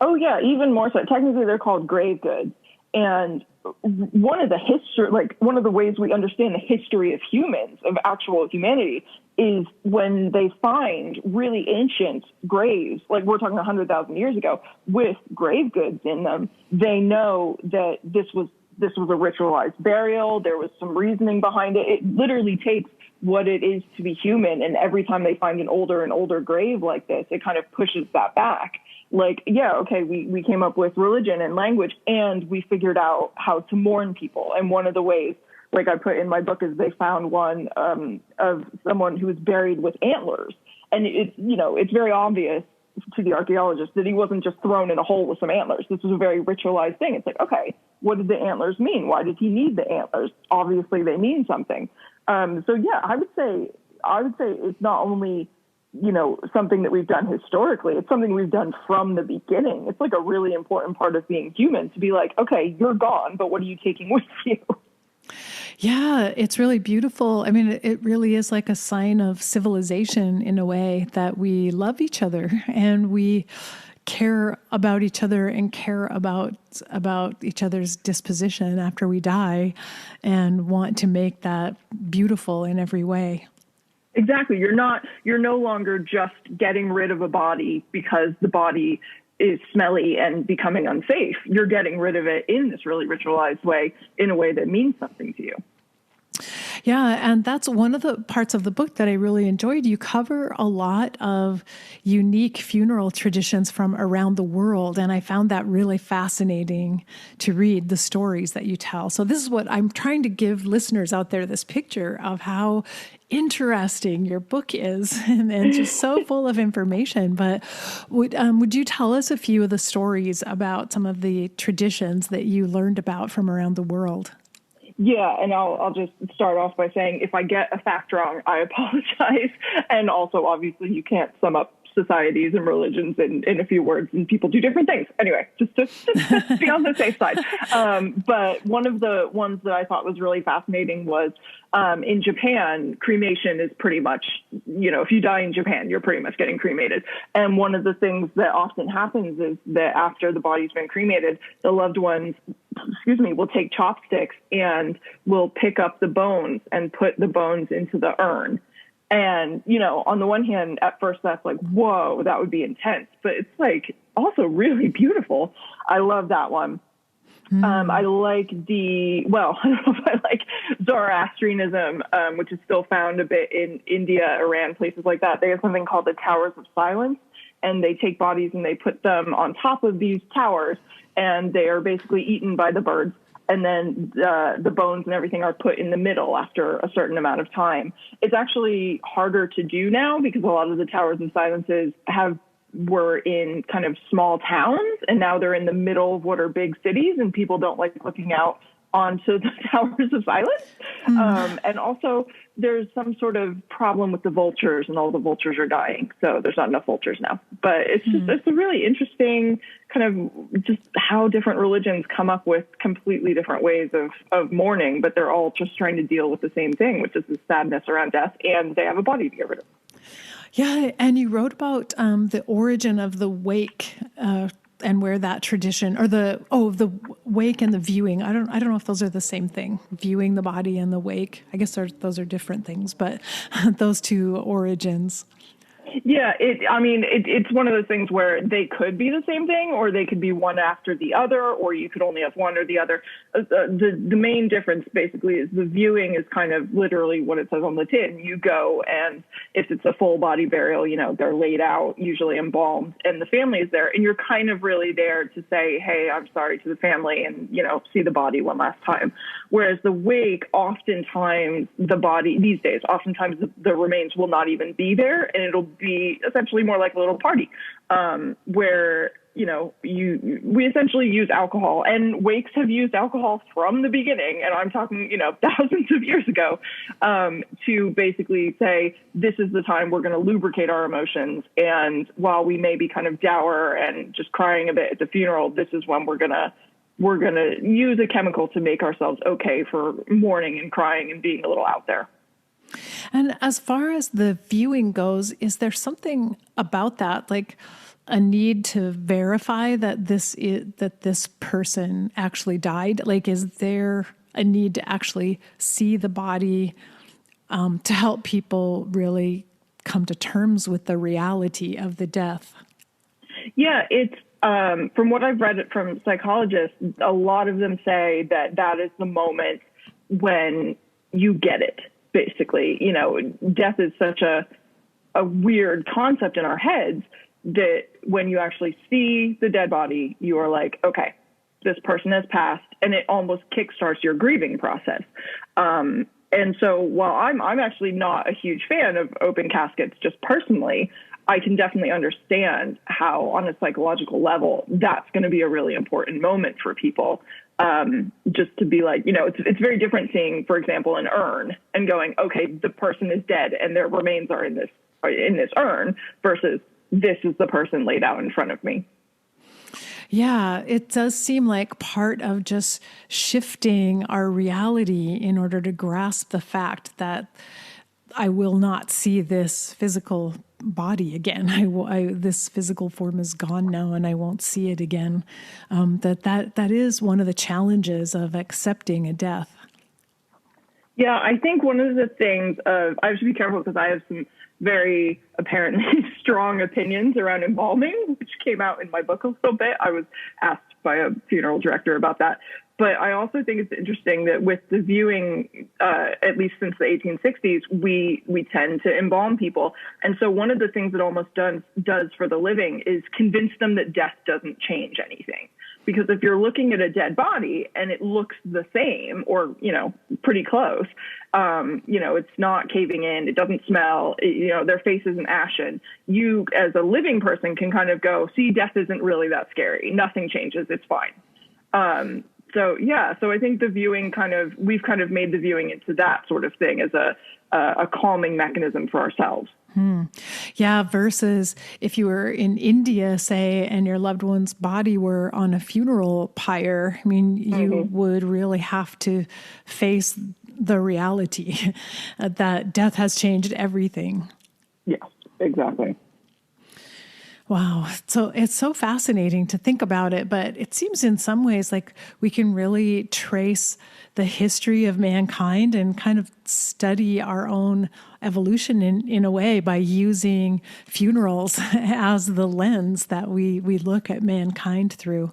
Oh, yeah, even more so. Technically, they're called grave goods. And one of the ways we understand the history of humans, of actual humanity, is when they find really ancient graves, like we're talking 100,000 years ago, with grave goods in them, they know that this was a ritualized burial. There was some reasoning behind it. It literally takes what it is to be human, and every time they find an older and older grave like this, it kind of pushes that back. Like, yeah, okay, we came up with religion and language, and we figured out how to mourn people. And one of the ways, like I put in my book, is they found one of someone who was buried with antlers. And it's very obvious to the archaeologist that he wasn't just thrown in a hole with some antlers. This was a very ritualized thing. It's like, okay, what did the antlers mean? Why did he need the antlers? Obviously, they mean something. So yeah, I would say it's not only something that we've done historically, it's something we've done from the beginning. It's like a really important part of being human to be like, okay, you're gone, but what are you taking with you? Yeah, it's really beautiful. I mean, it really is like a sign of civilization in a way, that we love each other and we care about each other and care about each other's disposition after we die, and want to make that beautiful in every way. Exactly. You're no longer just getting rid of a body because the body is smelly and becoming unsafe. You're getting rid of it in this really ritualized way, in a way that means something to you. Yeah, and that's one of the parts of the book that I really enjoyed. You cover a lot of unique funeral traditions from around the world, and I found that really fascinating to read the stories that you tell. So this is what I'm trying to give listeners out there, this picture of how interesting your book is, and just so full of information. But would you tell us a few of the stories about some of the traditions that you learned about from around the world? Yeah, and I'll just start off by saying if I get a fact wrong, I apologize. And also, obviously, you can't sum up societies and religions in a few words, and people do different things. Anyway, just to be on the safe side. But one of the ones that I thought was really fascinating was in Japan, cremation is pretty much, if you die in Japan, you're pretty much getting cremated. And one of the things that often happens is that after the body's been cremated, the loved ones, will take chopsticks and will pick up the bones and put the bones into the urn. And, on the one hand, at first that's like, whoa, that would be intense. But it's like also really beautiful. I love that one. I like I don't know if I like Zoroastrianism, which is still found a bit in India, Iran, places like that. They have something called the Towers of Silence, and they take bodies and they put them on top of these towers, and they are basically eaten by the birds. And then the bones and everything are put in the middle after a certain amount of time. It's actually harder to do now because a lot of the Towers of Silences were in kind of small towns, and now they're in the middle of what are big cities, and people don't like looking out onto the Towers of Silence. And also there's some sort of problem with the vultures, and all the vultures are dying. So there's not enough vultures now. But it's just, it's a really interesting kind of just how different religions come up with completely different ways of mourning, but they're all just trying to deal with the same thing, which is the sadness around death, and they have a body to get rid of. Yeah, and you wrote about the origin of the wake and where that tradition, or the wake and the viewing. I don't know if those are the same thing. Viewing the body and the wake. I guess those are different things, but those two origins. Yeah, it's one of those things where they could be the same thing, or they could be one after the other, or you could only have one or the other. The main difference basically is the viewing is kind of literally what it says on the tin. You go, and if it's a full body burial, they're laid out, usually embalmed, and the family is there, and you're kind of really there to say, hey, I'm sorry to the family, and, see the body one last time. Whereas the wake, oftentimes the body, these days, oftentimes the remains will not even be there, and it'll be essentially more like a little party, where, we essentially use alcohol, and wakes have used alcohol from the beginning. And I'm talking, thousands of years ago, to basically say, this is the time we're going to lubricate our emotions. And while we may be kind of dour and just crying a bit at the funeral, this is when we're going to use a chemical to make ourselves okay for mourning and crying and being a little out there. And as far as the viewing goes, is there something about that, like a need to verify that this person actually died? Like, is there a need to actually see the body to help people really come to terms with the reality of the death? Yeah, it's from what I've read from psychologists, a lot of them say that is the moment when you get it. Basically, death is such a weird concept in our heads that when you actually see the dead body, you are like, okay, this person has passed, and it almost kickstarts your grieving process. And so while I'm actually not a huge fan of open caskets, just personally, I can definitely understand how on a psychological level, that's going to be a really important moment for people. Just to be like, it's very different seeing, for example, an urn and going, okay, the person is dead and their remains are in this urn, versus this is the person laid out in front of me. Yeah, it does seem like part of just shifting our reality in order to grasp the fact that I will not see this physical body again. This physical form is gone now, and I won't see it again. That is one of the challenges of accepting a death. Yeah, I think one of the things I have to be careful because I have some very apparently strong opinions around embalming, which came out in my book a little bit. I was asked by a funeral director about that. But I also think it's interesting that with the viewing, at least since the 1860s, we tend to embalm people. And so one of the things it almost does for the living is convince them that death doesn't change anything. Because if you're looking at a dead body and it looks the same or, pretty close, it's not caving in, it doesn't smell, their face isn't ashen. You as a living person can kind of go, see, death isn't really that scary. Nothing changes. It's fine. So yeah, so I think the viewing we've kind of made the viewing into that sort of thing as a calming mechanism for ourselves. Yeah, versus if you were in India, say, and your loved one's body were on a funeral pyre, I mean, you would really have to face the reality that death has changed everything. Yeah, exactly. Wow. So it's so fascinating to think about it, but it seems in some ways like we can really trace the history of mankind and kind of study our own evolution in a way by using funerals as the lens that we look at mankind through.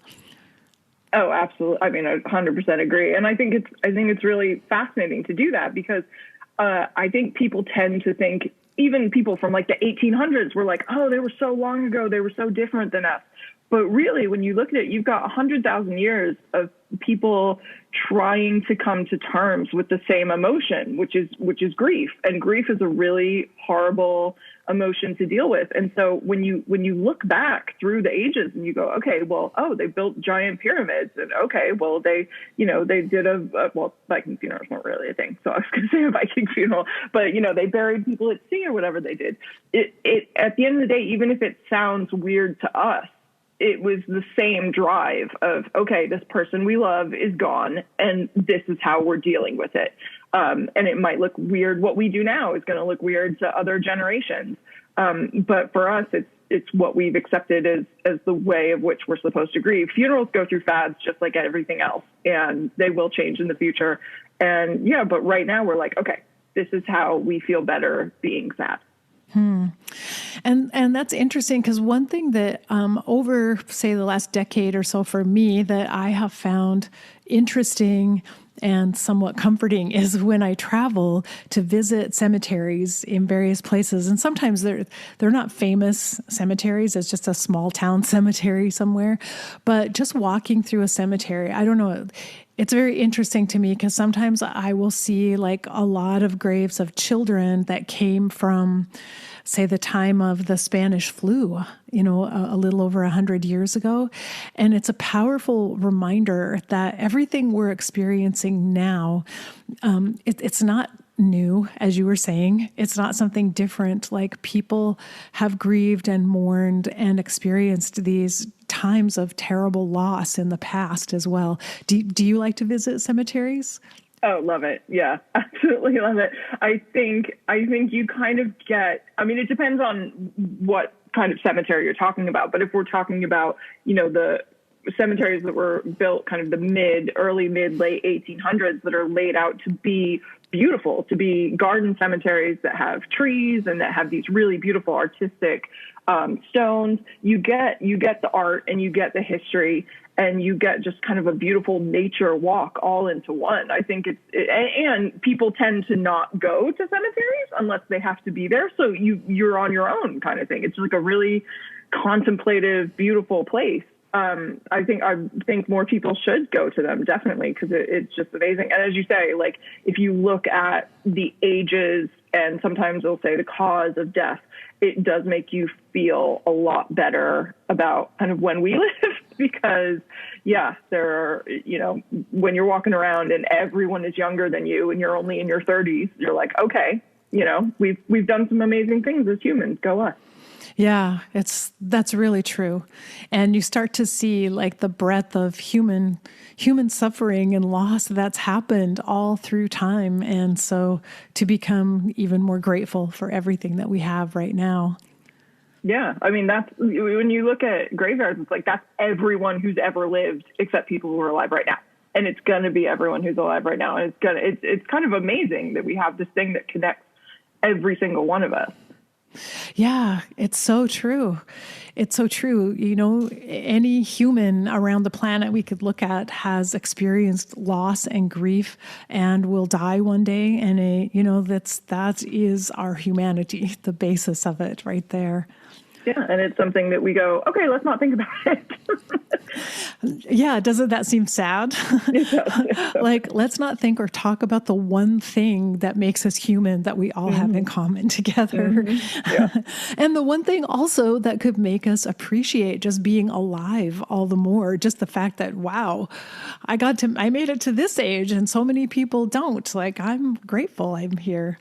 Oh, absolutely. I mean, I 100% agree. And I think it's really fascinating to do that because I think people tend to think, even people from like the 1800s were like, oh, they were so long ago, they were so different than us. But really, when you look at it, you've got 100,000 years of people trying to come to terms with the same emotion, which is grief. And grief is a really horrible emotion to deal with. And so when you look back through the ages and you go, okay, well, oh, they built giant pyramids, and okay, well, they did well, Viking funerals weren't really a thing. So I was going to say a Viking funeral, but they buried people at sea or whatever they did. It at the end of the day, even if it sounds weird to us, it was the same drive of, okay, this person we love is gone, and this is how we're dealing with it. And it might look weird. What we do now is going to look weird to other generations. But for us, it's what we've accepted as the way of which we're supposed to grieve. Funerals go through fads just like everything else, and they will change in the future. And yeah, but right now we're like, okay, this is how we feel better being sad. And that's interesting because one thing that over, say, the last decade or so for me that I have found interesting and somewhat comforting is when I travel to visit cemeteries in various places. And sometimes they're not famous cemeteries. It's just a small town cemetery somewhere. But just walking through a cemetery, I don't know, it's very interesting to me because sometimes I will see like a lot of graves of children that came from, say, the time of the Spanish flu, a little over 100 years ago. And it's a powerful reminder that everything we're experiencing now, it's not new, as you were saying. It's not something different. Like people have grieved and mourned and experienced these times of terrible loss in the past as well. Do you like to visit cemeteries? Oh, love it. Yeah, absolutely love it. I think you kind of get, I mean, it depends on what kind of cemetery you're talking about. But if we're talking about, the cemeteries that were built kind of the early, late 1800s that are laid out to be beautiful, to be garden cemeteries that have trees and that have these really beautiful artistic stones, you get the art and you get the history and you get just kind of a beautiful nature walk all into one. I think and people tend to not go to cemeteries unless they have to be there. So you're on your own kind of thing. It's like a really contemplative, beautiful place. I think more people should go to them, definitely, because it's just amazing. And as you say, like if you look at the ages and sometimes they'll say the cause of death, it does make you feel a lot better about kind of when we live because, yeah, there are, when you're walking around and everyone is younger than you and you're only in your 30s, you're like, okay, we've done some amazing things as humans. Go us. Yeah, that's really true. And you start to see like the breadth of human suffering and loss that's happened all through time. And so to become even more grateful for everything that we have right now. Yeah. I mean, that's when you look at graveyards, it's like that's everyone who's ever lived except people who are alive right now. And it's going to be everyone who's alive right now. And it's kind of amazing that we have this thing that connects every single one of us. Yeah, it's so true. It's so true. Any human around the planet we could look at has experienced loss and grief and will die one day. And that is our humanity, the basis of it right there. Yeah, and it's something that we go, okay, let's not think about it. Yeah, doesn't that seem sad? It does. Like, let's not think or talk about the one thing that makes us human that we all have in common together. Yeah. And the one thing also that could make us appreciate just being alive all the more, just the fact that, wow, I made it to this age and so many people don't. Like, I'm grateful I'm here.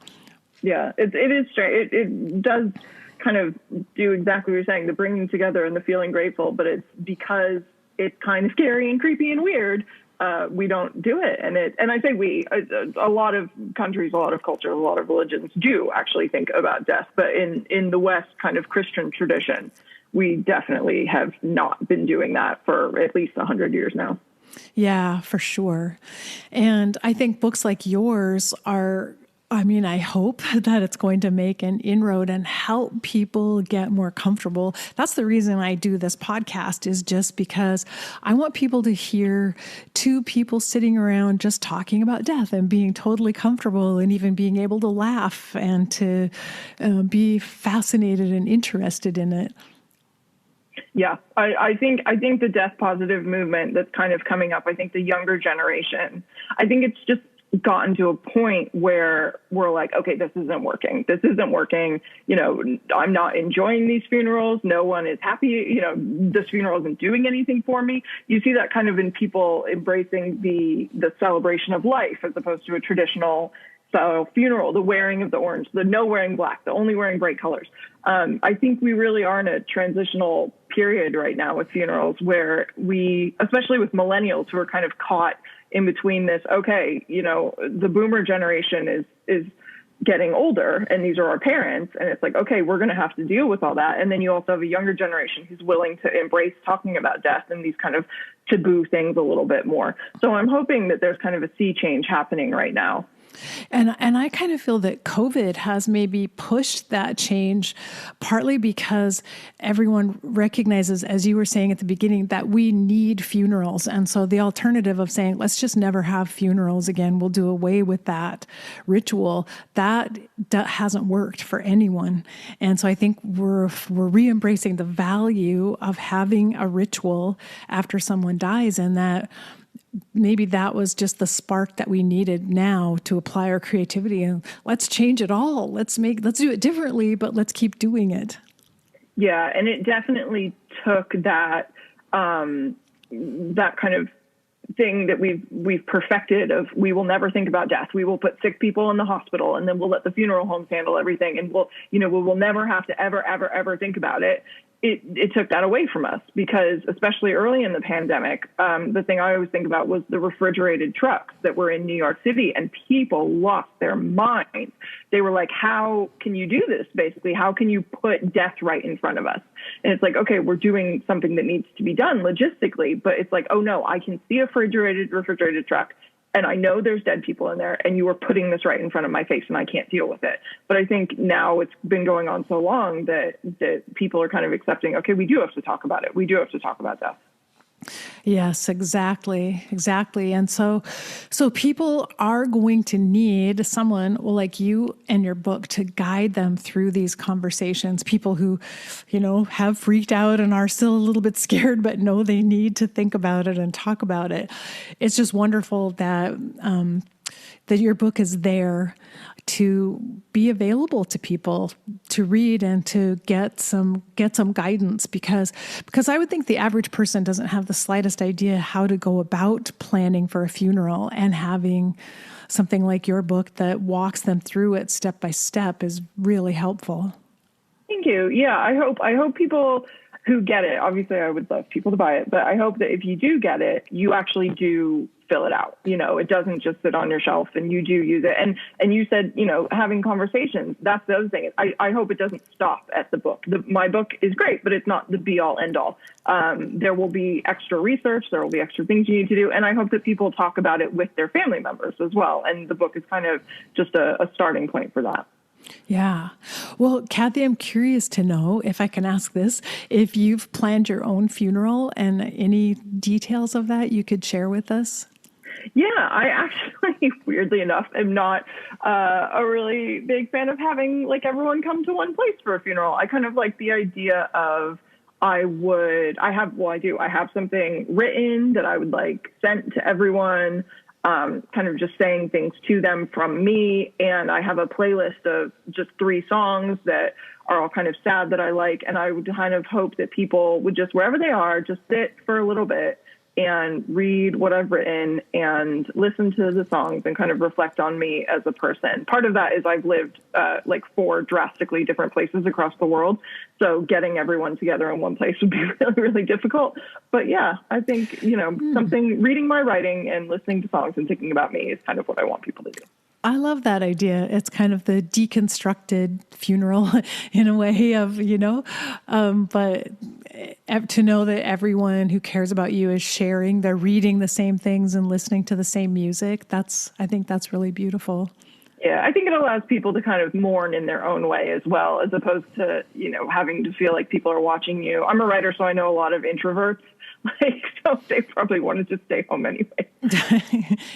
Yeah, it is strange. It does kind of do exactly what you're saying, the bringing together and the feeling grateful, but it's because it's kind of scary and creepy and weird. We don't do it. And I say a lot of countries, a lot of cultures, a lot of religions do actually think about death. But in the West kind of Christian tradition, we definitely have not been doing that for at least 100 years now. Yeah, for sure. And I think books like yours I hope that it's going to make an inroad and help people get more comfortable. That's the reason I do this podcast, is just because I want people to hear two people sitting around just talking about death and being totally comfortable and even being able to laugh and to be fascinated and interested in it. Yeah, I think the death positive movement that's kind of coming up, I think the younger generation, I think it's just gotten to a point where we're like, okay, this isn't working. This isn't working. I'm not enjoying these funerals. No one is happy. This funeral isn't doing anything for me. You see that kind of in people embracing the celebration of life as opposed to a traditional style funeral, the wearing of the orange, the no wearing black, the only wearing bright colors. I think we really are in a transitional period right now with funerals where we, especially with millennials who are kind of caught in between this, okay, the boomer generation is getting older and these are our parents. And it's like, okay, we're going to have to deal with all that. And then you also have a younger generation who's willing to embrace talking about death and these kind of taboo things a little bit more. So I'm hoping that there's kind of a sea change happening right now. And I kind of feel that COVID has maybe pushed that change, partly because everyone recognizes, as you were saying at the beginning, that we need funerals. And so the alternative of saying, let's just never have funerals again, we'll do away with that ritual, that hasn't worked for anyone. And so I think we're re-embracing the value of having a ritual after someone dies, and that maybe that was just the spark that we needed now to apply our creativity, and let's change it all. Let's do it differently, but let's keep doing it. Yeah. And it definitely took that kind of thing that we've perfected of, we will never think about death. We will put sick people in the hospital and then we'll let the funeral homes handle everything. And we will never have to ever think about it. It took that away from us, because especially early in the pandemic, the thing I always think about was the refrigerated trucks that were in New York City, and people lost their minds. They were like, how can you do this? Basically, how can you put death right in front of us? And it's like, okay, we're doing something that needs to be done logistically, but it's like, oh no, I can see a refrigerated truck, and I know there's dead people in there, and you are putting this right in front of my face, and I can't deal with it. But I think now it's been going on so long that people are kind of accepting, okay, we do have to talk about it. We do have to talk about death. Yes, exactly. And so people are going to need someone like you and your book to guide them through these conversations. People who, have freaked out and are still a little bit scared, but know they need to think about it and talk about it. It's just wonderful that your book is there to be available to people to read and to get some guidance, because I would think the average person doesn't have the slightest idea how to go about planning for a funeral, and having something like your book that walks them through it step by step is really helpful. Thank you. Yeah, I hope people who get it, obviously I would love people to buy it, but I hope that if you do get it, you actually do fill it out. It doesn't just sit on your shelf, and you do use it. And you said, having conversations, that's the other thing. I hope it doesn't stop at the book. My book is great, but it's not the be all end all. There will be extra research. There will be extra things you need to do. And I hope that people talk about it with their family members as well. And the book is kind of just a starting point for that. Yeah. Well, Kathy, I'm curious to know, if I can ask this, if you've planned your own funeral and any details of that you could share with us. Yeah, I actually, weirdly enough, am not a really big fan of having like everyone come to one place for a funeral. I kind of like the idea of I have something written that I would like sent to everyone, kind of just saying things to them from me. And I have a playlist of just 3 songs that are all kind of sad that I like. And I would kind of hope that people would just, wherever they are, just sit for a little bit and read what I've written and listen to the songs and kind of reflect on me as a person. Part of that is I've lived like 4 drastically different places across the world. So getting everyone together in one place would be really, really difficult. But yeah, I think, something, reading my writing and listening to songs and thinking about me is kind of what I want people to do. I love that idea. It's kind of the deconstructed funeral in a way of, but to know that everyone who cares about you is sharing, they're reading the same things and listening to the same music. I think that's really beautiful. Yeah, I think it allows people to kind of mourn in their own way as well, as opposed to, having to feel like people are watching you. I'm a writer, so I know a lot of introverts. So they probably want to just stay home anyway.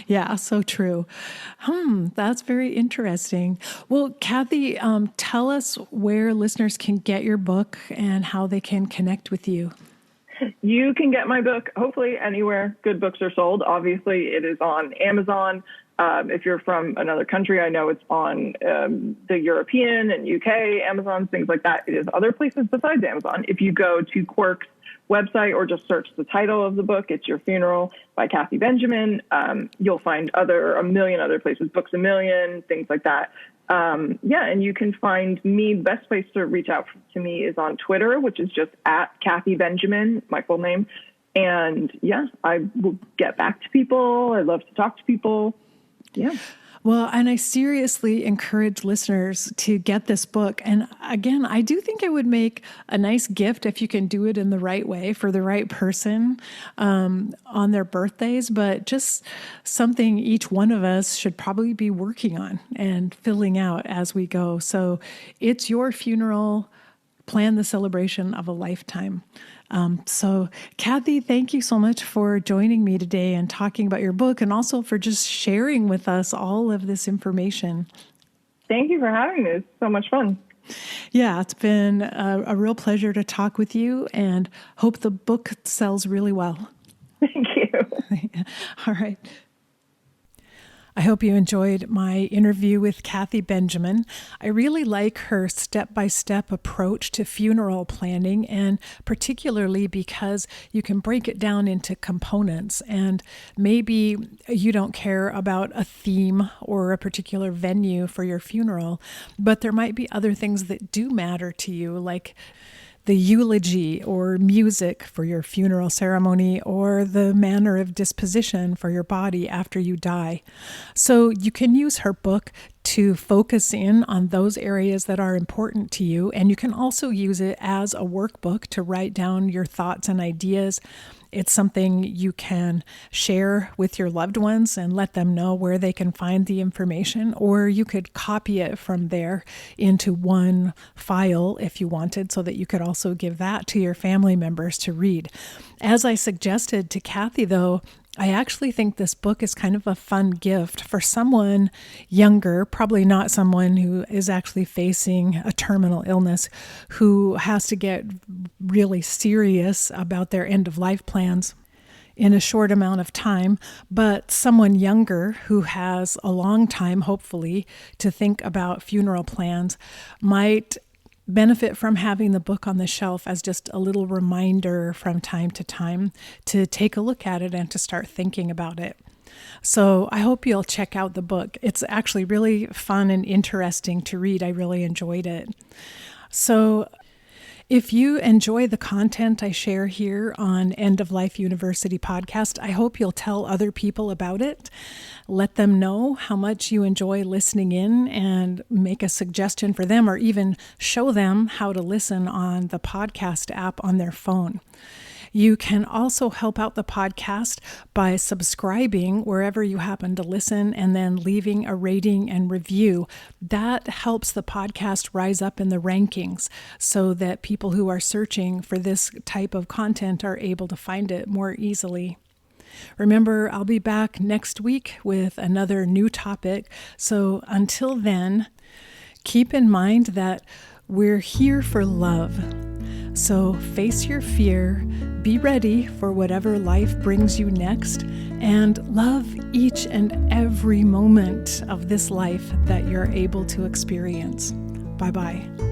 Yeah, so true. That's very interesting. Well, Kathy, tell us where listeners can get your book and how they can connect with you. You can get my book, hopefully, anywhere good books are sold. Obviously, it is on Amazon. If you're from another country, I know it's on the European and UK Amazon, things like that. It is other places besides Amazon. If you go to Quirk's website or just search the title of the book, It's Your Funeral by Kathy Benjamin, you'll find a million other places, Books A Million, things like that. And you can find me. The best place to reach out to me is on Twitter, which is just at Kathy Benjamin, my full name. And yeah, I will get back to people. I love to talk to people. Yeah. Well, and I seriously encourage listeners to get this book. And again, I do think it would make a nice gift if you can do it in the right way for the right person on their birthdays, but just something each one of us should probably be working on and filling out as we go. So It's Your Funeral, Plan the Celebration of a Lifetime. So Kathy, thank you so much for joining me today and talking about your book and also for just sharing with us all of this information. Thank you for having me. It's so much fun. Yeah, it's been a real pleasure to talk with you and hope the book sells really well. Thank you. All right. I hope you enjoyed my interview with Kathy Benjamin. I really like her step-by-step approach to funeral planning, and particularly because you can break it down into components. And maybe you don't care about a theme or a particular venue for your funeral, but there might be other things that do matter to you, like the eulogy or music for your funeral ceremony or the manner of disposition for your body after you die. So you can use her book to focus in on those areas that are important to you. And you can also use it as a workbook to write down your thoughts and ideas. It's something you can share with your loved ones and let them know where they can find the information, or you could copy it from there into one file if you wanted, so that you could also give that to your family members to read. As I suggested to Kathy, though, I actually think this book is kind of a fun gift for someone younger, probably not someone who is actually facing a terminal illness, who has to get really serious about their end of life plans in a short amount of time, but someone younger who has a long time, hopefully, to think about funeral plans might benefit from having the book on the shelf as just a little reminder from time to time to take a look at it and to start thinking about it. So I hope you'll check out the book. It's actually really fun and interesting to read. I really enjoyed it. So if you enjoy the content I share here on End of Life University podcast, I hope you'll tell other people about it. Let them know how much you enjoy listening in and make a suggestion for them, or even show them how to listen on the podcast app on their phone. You can also help out the podcast by subscribing wherever you happen to listen and then leaving a rating and review. That helps the podcast rise up in the rankings so that people who are searching for this type of content are able to find it more easily. Remember, I'll be back next week with another new topic. So until then, keep in mind that we're here for love. So face your fear, be ready for whatever life brings you next, and love each and every moment of this life that you're able to experience. Bye-bye.